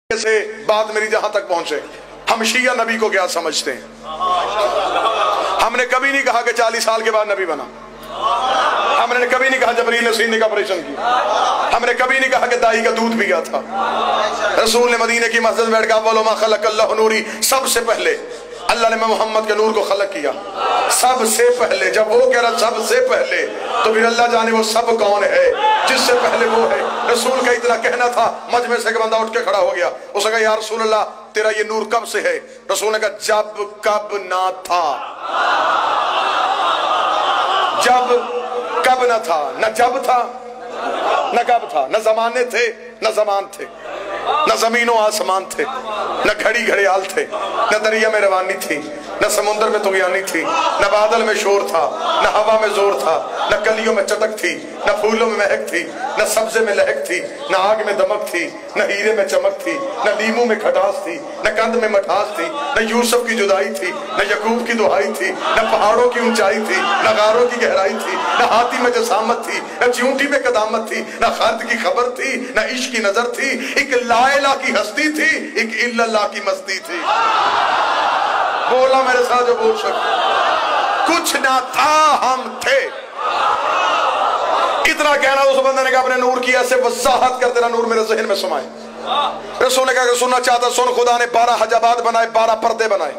से बात मेरी जहां तक पहुंचे, हम शिया नबी को क्या समझते हैं? हमने कभी नहीं कहा कि 40 साल के बाद नबी बना। हमने कभी नहीं कहा जबरील ने सीने का ऑपरेशन किया। हमने कभी नहीं कहा कि दाई का दूध पिया था। रसूल ने मदीने की मस्जिद में बैठ कर वमा खलक़ल्लाहु नूरी, सबसे पहले अल्लाह ने मोहम्मद के नूर को खलक किया। सबसे पहले, जब वो कह रहा सबसे पहले, तो फिर अल्लाह जाने वो सब कौन है जिससे पहले वो है। रसूल का इतना कहना था, मजमे से एक बंदा उठ के खड़ा हो गया। उसने कहा या रसूल अल्लाह, तेरा ये नूर कब से है? रसूल ने कहा जब कब ना था। जब कब ना था, न जब था न कब था, न जमाने थे न जमान थे, न जमीन और आसमान थे, न घड़ी घड़ियाल थे, न दरिया में रवानी थी, न समुद्र में तुगयानी थी, न बादल में शोर था, न हवा में जोर था, न कलियों में चटक थी, न फूलों में महक थी, न सब्जे में लहक थी, न आग में दमक थी, न हीरे में चमक थी, न लीमू में खटास थी, न कंद में मठास थी, न यूसुफ की जुदाई थी, न यकूब की दुहाई थी, न पहाड़ों की ऊंचाई थी, न गारों की गहराई थी, न हाथी में जसामत थी, न चींटी में कदामत थी, न खर्द की खबर थी, न इश्क की नजर थी। एक लाइला की हस्ती थी, एक इल्लल्लाह की मस्ती थी। बोला मेरे साथ जो बोल सकते, कुछ ना था हम थे। इतना कहना उस बंदे ने कहा अपने नूर की ऐसे वजाहत कर, तेरा नूर मेरे जहन में समाए। रसूल ने कहा सुनना चाहता सुन, खुदा ने 12 हजाबात बनाए, 12 पर्दे बनाए।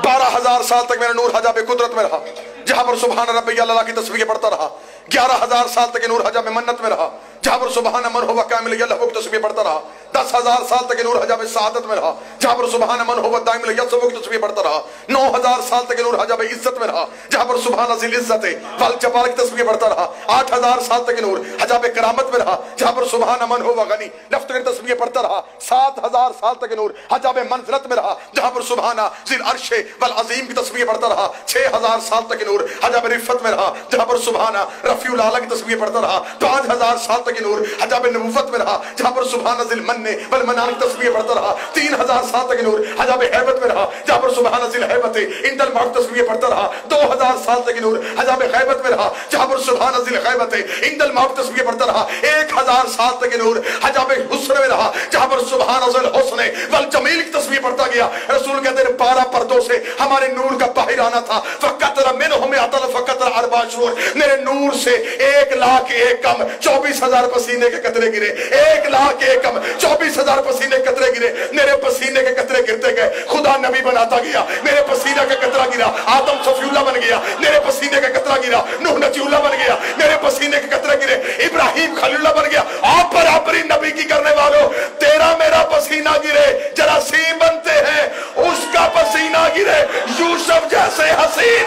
12,000 साल तक मेरा नूर हजाब कुदरत में रहा, जहां पर सुभान रब्बी अल्लाह की तस्बीह पढ़ता रहा। 11,000 साल तक नूर हजाब मन्नत में रहा, जहां पर सुभान मन हुआ कामिल अल्लाह की तस्बीह पढ़ता रहा। 10,000 साल तक नूर हजाब सआदत में रहा, जहां पर सुभान मन हुआ दाइम यस्सुब की तस्बीह पढ़ता रहा। 9,000 साल तक नूर हजाब इज्जत में रहा, जहां पर सुभान जिल इज्जत वल जलाल की तस्बीह पढ़ता रहा। 8,000 साल तक नूर हजाब करामत में रहा, जहां पर सुभान मन हुआ गनी लफ्ज़ की तस्बीह पढ़ता रहा। 7,000 साल तक नूर हजाब मंज़िलत में रहा, जहां पर सुभान जिल अर्श वल अज़ीम की तस्बीह पढ़ता रहा। 6,000 साल तक नूर हजाब रिफ़त में रहा, जहां पर सुभान रफ़ीउल आला की तस्बीह पढ़ता रहा। 5,000 साल तक नूर हजाब नबुव्वत में रहा, जहां पर सुभान जिल मन्ने वल मनान की तस्बीह पढ़ता रहा। 3,000 साल तक नूर हजाब हैबत में रहा, जहां पर सुभान जिल हैबत इंदल मौत तस्बीह पढ़ता रहा। 2,000 साल तक नूर हजाब हैबत में रहा, जहां पर सुभान जिल हैबत इंदल मौत तस्बीह पढ़ता रहा। 1,000 साल तक नूर हजाब हुस्न में रहा, जहां पर सुभान जिल हुस्न वल जमील की तस्बीह पढ़ता गया। रसूल कहते हैं 12 पर्दों से हमारे नूर का बाहर आना था। फकतरा मिनहुम अतल फकतरा अरबा शूर, मेरे नूर से 1,01,000 कम 24,000 पसीने के कतरे गिरे। 1,01,000 कम 24,000 पसीने के कतरे गिरे। मेरे पसीने के कतरे गिरते गए, खुदा नबी बनाता गया। मेरे पसीने का कतरा गिरा, आदम सफीउल्लाह बन गया। मेरे पसीने का कतरा गिरा, नूह नजीउल्लाह बन गया। मेरे पसीने के कतरे गिरे, इब्राहिम खलीलुल्लाह बन गया। आप बराबरी नबी की करने वालों, तेरा मेरा पसीना गिरे, जरासीम बनते हैं, उसका पसीना गिरे, यूसुफ जैसे हसीन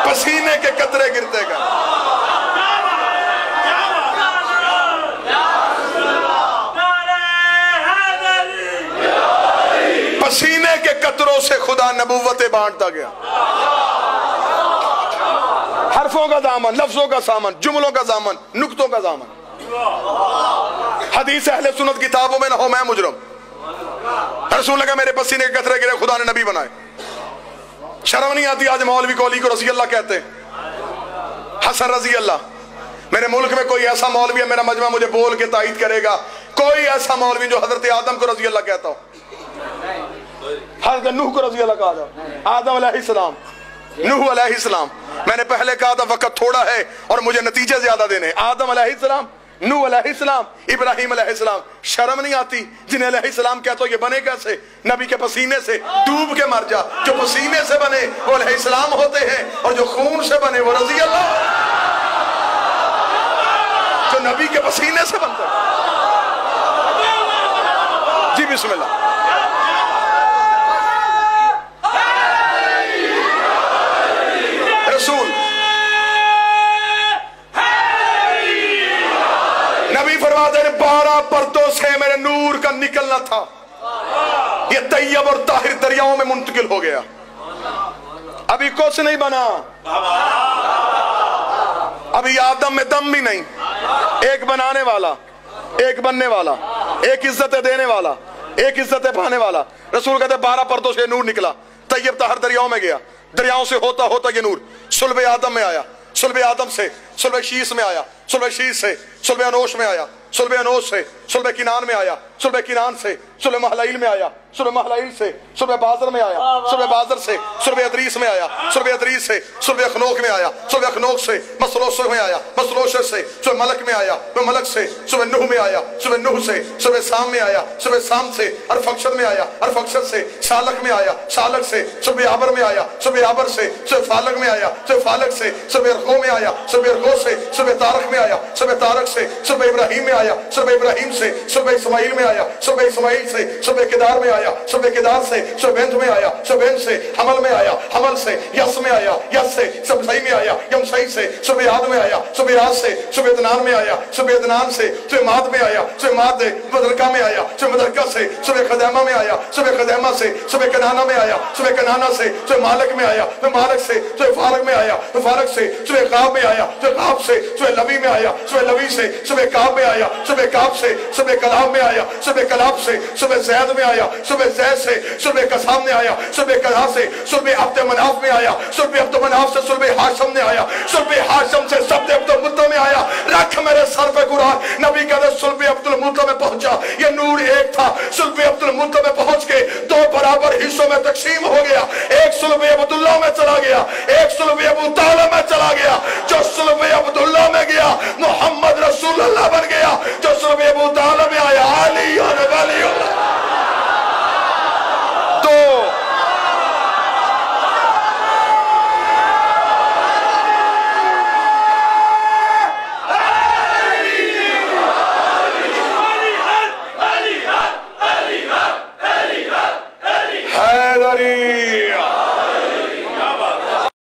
पसीने के कतरे गिरते गए। पसीने के कतरों से खुदा नबूवतें बांटता गया। हरफों का दामन, लफ्जों का सामन, जुमलों का दामन, नुक्तों का दामन। हदीस अहले सुन्नत किताबों में न हो मैं मुजरम। रसूल लगा मेरे पसीने के कतरे गिरे, खुदा ने नबी बनाए। शर्म नहीं आती आज मौलवी को अली को रजी अल्लाह कहते हैं, हसन रजी अल्लाह। मेरे मुल्क में कोई ऐसा मौलवी है, मेरा मजमा मुझे बोल के तायीद करेगा, कोई ऐसा मौलवी जो हजरत आदम को रजी अल्लाह कहता हो, हजरत नूह को रजी अल्लाह कहा जाओ, आदम अलैहिस्सलाम, नूह अलैहिस्सलाम। मैंने पहले कहा था वक्त थोड़ा है और मुझे नतीजे ज्यादा देने। आदम अलैहिस्सलाम, नूह अलैहिस्सलाम, इब्राहिम अलैहिस्सलाम। शर्म नहीं आती? जिन्हें अलैहिस्सलाम कहते हो ये बने कैसे? नबी के पसीने से डूब के मर जा। जो पसीने से बने वो अलैहिस्सलाम होते हैं, और जो खून से बने वो रजी अल्लाह। जो नबी के पसीने से बनते हैं। जी बिस्मिल्लाह। रसूल नबी फरमाते हैं 12 पर्दों से मेरे नूर का निकलना था, ये तैयब और ताहिर दरियाओं में मुंतकिल हो गया। अभी कुछ नहीं बना, अभी आदम में दम भी नहीं। एक बनाने वाला, एक बनने वाला, एक इज्जतें देने वाला, एक इज्जतें पाने वाला। रसूल कहते 12 पर्दों से नूर निकला, तैयब ताहिर दरियाओं में गया। दरियाओं से होता होता ये नूर सुल्ब आदम में आया, सुल्ब आदम से सुल्ब शीस में आया, सुल्बे शीश से सुल्बे अनोश में आया, सुल्बे अनोश से सुल्बे किनान में आया, सुल्बे किनान से सुल्बे महलाइल में आया, सुल्बे महलाइल से सुल्बे बाजर में आया, सुल्बे बाजर से सुल्बे अदरीस में आया, सुल्बे अदरीस से सुल्बे अखनोक में आया, सुल्बे अखनोक से मसलोश में आया, मसलोश से सुल्बे मलक में आया, मलक से सुल्बे नूह में आया, सुल्बे नूह से सुल्बे साम में आया, सुल्बे साम से अरफक्षद में आया, अरफक्षद से शालक में आया, शालक से सुल्बे आबर में आया, सुल्बे आबर से सुल्बे फालक में आया, सुल्बे फालक से सुल्बे अरगो में आया, सुल्बे अरगो से सुल्बे तारक में आया, सुल्बे तारक से सुल्बे इब्राहिम में आया, सुल्बे इब्राहिम से सुल्बे इस्माइल में आया, सुल्बे इस्माइल से सुल्बे केदार में आया, सुल्बे केदार से सुबेंत में आया, सुबेंत से हमल में आया, हमल से यस में आया, यस से सबसई में आया, यमसई से सुबे याद में आया, सुबे याद से सुबे दनान में आया, सुबे दनान से सुबे माद में आया, सुबे माद मदरका में आया, सुबे मदरका से सुबे खदैमा में आया, सुबे खदैमा से सुबे कनाना में आया, सुबे कनाना से सुबे मालिक में आया, सुबे मालिक से सुबे फारक में आया, सुबे फारक से सुबे काब में आया, सुबे काब से सुबे लवी में आया, सुबे लवी से सुबे काब में आया, सुबे काब से सुबे कलाब में आया, सुबे कलाब से सुबे जैद में आया, सुबे जैद से सुबे कसाम में आया, सुबे कसा से सुबे अब्द मनाफ में आया, सुबे अब्द मनाफ से सुबे हाशम में आया, सुबे हाशम से सबे अब्दुल मुत्तलिब में आया। रख मेरे सर पे कुरान, नबी कहते सुल्बे अब्दुल मुत्तलिब में पहुंचा, ये नूर एक था, सुल्बे अब्दुल मुत्तलिब में पहुंच के दो बराबर हिस्सों में तकसीम हो गया, एक सुल्बे अब्दुल्लाह में चला गया, एक सुल्बे अबू तालिब में चला गया। जो सुल्बे अब्दुल्लाह